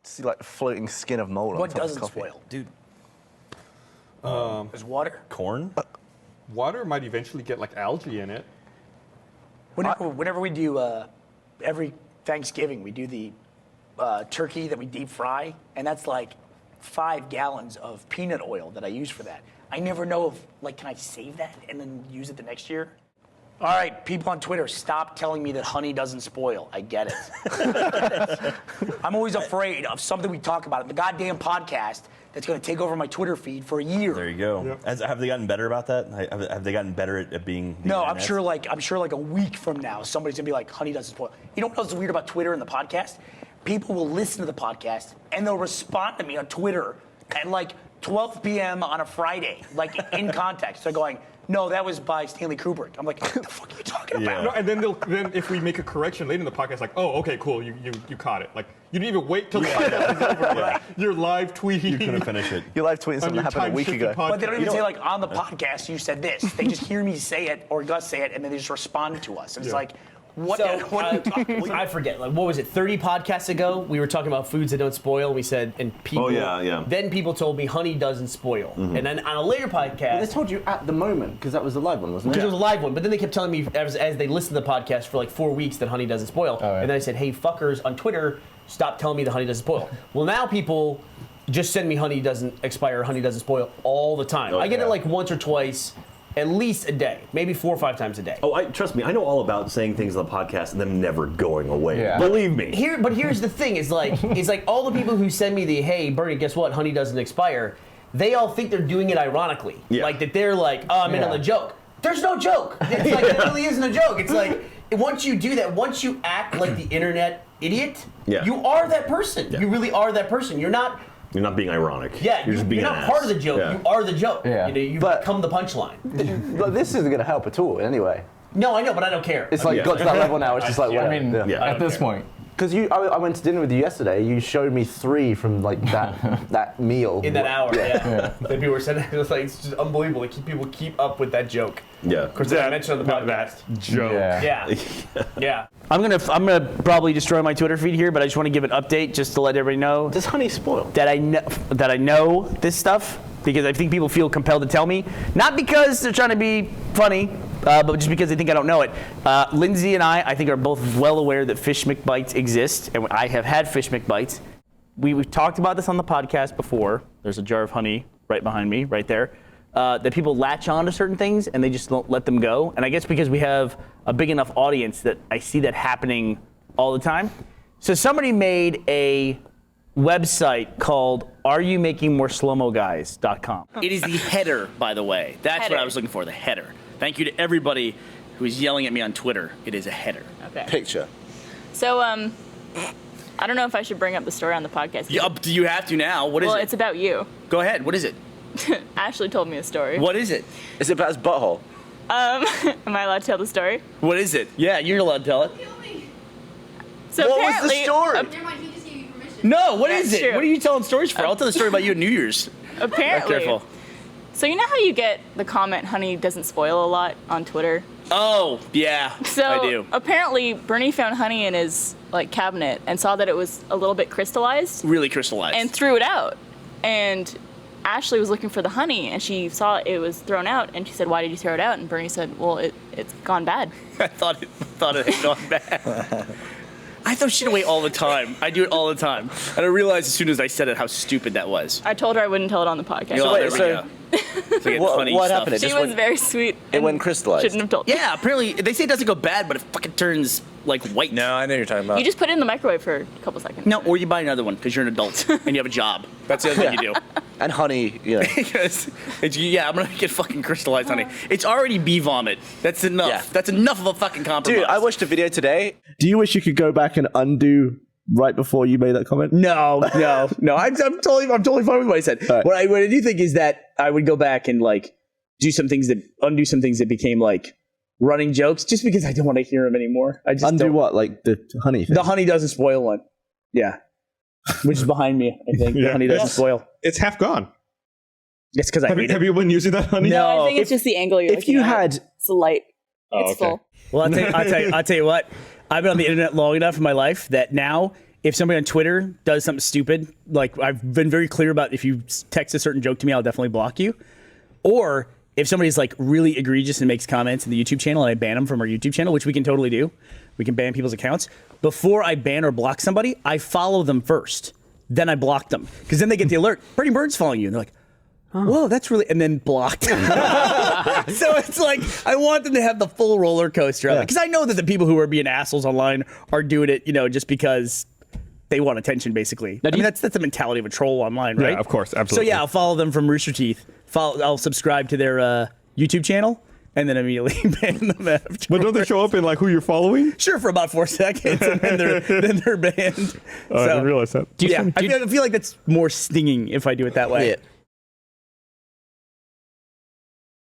see like the floating skin of mole. What on top doesn't of coffee. spoil? Dude. Is water? Corn? Water might eventually get like algae in it. Whenever we do, every Thanksgiving, we do the turkey that we deep fry, and that's like 5 gallons of peanut oil that I use for that. I never know if, like, can I save that and then use it the next year? All right, people on Twitter, stop telling me that honey doesn't spoil. I get it. I'm always afraid of something we talk about in the goddamn podcast that's going to take over my Twitter feed for a year. There you go. Yep. Have they gotten better about that? Have they gotten better at being? No, I'm sure like a week from now, somebody's gonna be like, honey doesn't spoil. You know what else is weird about Twitter and the podcast? People will listen to the podcast and they'll respond to me on Twitter at like 12 p.m. on a Friday, like in context. They're going, no, that was by Stanley Kubrick. I'm like, what the fuck are you talking about? No, and then if we make a correction later in the podcast, like, oh, okay, cool, you caught it. Like, you didn't even wait till the podcast is over. Like, you're live tweeting. You couldn't finish it. You're live tweeting something that happened a week ago. But they don't even say like on the podcast you said this. They just hear me say it or Gus say it, and then they just respond to us. And it's like, what are you talking about? I forget. Like, what was it? 30 podcasts ago, we were talking about foods that don't spoil. We said, and people. Oh, yeah. Then people told me honey doesn't spoil. And then on a later podcast, They told you at the moment, because that was the live one, wasn't it? because it was a live one, but then they kept telling me as they listened to the podcast for like 4 weeks that honey doesn't spoil. right. And then I said, hey, fuckers on Twitter, stop telling me that honey doesn't spoil. Well, now people just send me honey doesn't expire, honey doesn't spoil all the time. I get it like once or twice, at least a day, maybe 4 or 5 times a day. Oh, trust me, I know all about saying things on the podcast and them never going away. Yeah. Believe me. But here's the thing: is like all the people who send me the hey, Burnie, guess what? Honey doesn't expire. They all think they're doing it ironically, like that they're like, oh, I'm in on the joke. There's no joke. It's like there really isn't a joke. It's like once you do that, once you act like the internet idiot, you are that person. You really are that person. You're not being ironic. Yeah, you're just being you're an not ass. part of the joke. Yeah. You are the joke. Yeah. You become the punchline. But this isn't going to help at all, anyway. No, I know, but I don't care. It's like got to that level now. It's just like, I mean, at this point. Because I went to dinner with you yesterday. You showed me 3 from like that meal in that hour, yeah. That people were sending. It was like it's just unbelievable. People keep up with that joke. Yeah. Of course, I mentioned on the podcast. Joke. Yeah. I'm gonna probably destroy my Twitter feed here, but I just want to give an update just to let everybody know. Does honey spoil? That I know this stuff because I think people feel compelled to tell me, not because they're trying to be funny, but just because they think I don't know it. Lindsay and I think, are both well aware that fish McBites exist, and I have had fish McBites. We've talked about this on the podcast before. There's a jar of honey right behind me, right there. That people latch on to certain things and they just don't let them go. And I guess because we have a big enough audience that I see that happening all the time. So somebody made a website called areyoumakingmoreslomoguys.com. It is the header, by the way. That's what I was looking for, the header. Thank you to everybody who is yelling at me on Twitter. It is a header. Okay. Picture. So, I don't know if I should bring up the story on the podcast. Do you have to now? What is it? Well, it's about you. Go ahead. What is it? Ashley told me a story. What is it? Is it about his butthole? Am I allowed to tell the story? What is it? Yeah, you're allowed to tell it. So What was the apparently, story? Never mind, he just gave you permission. No, what That's is it? true. What are you telling stories for? I'll tell the story about you at New Year's. Apparently. Careful. So you know how you get the comment, honey doesn't spoil a lot on Twitter? Oh, yeah, So I do. apparently Burnie found honey in his cabinet and saw that it was a little bit crystallized Really crystallized. and threw it out. And Ashley was looking for the honey and she saw it was thrown out and she said, why did you throw it out? And Burnie said, well, it's gone bad. I thought it had gone bad. I throw shit away all the time. I do it all the time. And I realized as soon as I said it how stupid that was. I told her I wouldn't tell it on the podcast. Oh, there we so- go. So I get funny What stuff. happened? It She just was went, very sweet. it and went crystallized. Shouldn't have told. Yeah, apparently they say it doesn't go bad, but it fucking turns like white. No, I know what you're talking about. You just put it in the microwave for a couple seconds. No, or you buy another one because you're an adult and you have a job. That's the other thing you do. And honey, you know. Because I'm gonna get fucking crystallized honey. It's already bee vomit. That's enough. Yeah. That's enough of a fucking compromise. Dude, I watched a video today. Do you wish you could go back and undo right before you made that comment? No. I'm totally fine with what I said. Right. What I do think is that I would go back and undo some things that became like running jokes, just because I don't want to hear them anymore. I just Undo don't. what? Like the honey thing? The honey doesn't spoil one. Yeah, which is behind me. I think the honey doesn't spoil. It's half gone. It's because I hate Have it. you been using that honey? No. I think it's just the angle you're if looking you at. had It's the light. Oh, It's okay. full. Well, I'll tell you what. I've been on the internet long enough in my life that now, if somebody on Twitter does something stupid, like I've been very clear about if you text a certain joke to me, I'll definitely block you. Or if somebody's like really egregious and makes comments in the YouTube channel and I ban them from our YouTube channel, which we can totally do. We can ban people's accounts. Before I ban or block somebody, I follow them first. Then I block them. Because then they get the alert. Bernie Bird's following you. And they're like, whoa, that's really... And then blocked. So it's like, I want them to have the full roller coaster of it. Because I know that the people who are being assholes online are doing it, just because they want attention, basically. I mean, that's the mentality of a troll online, right? Yeah, of course, absolutely. So yeah, I'll follow them from Rooster Teeth. I'll subscribe to their YouTube channel. And then immediately ban them after. But don't they show up in like who you're following? Sure, for about 4 seconds, and then they're banned. I didn't realize that. I feel like that's more stinging if I do it that way. Yeah.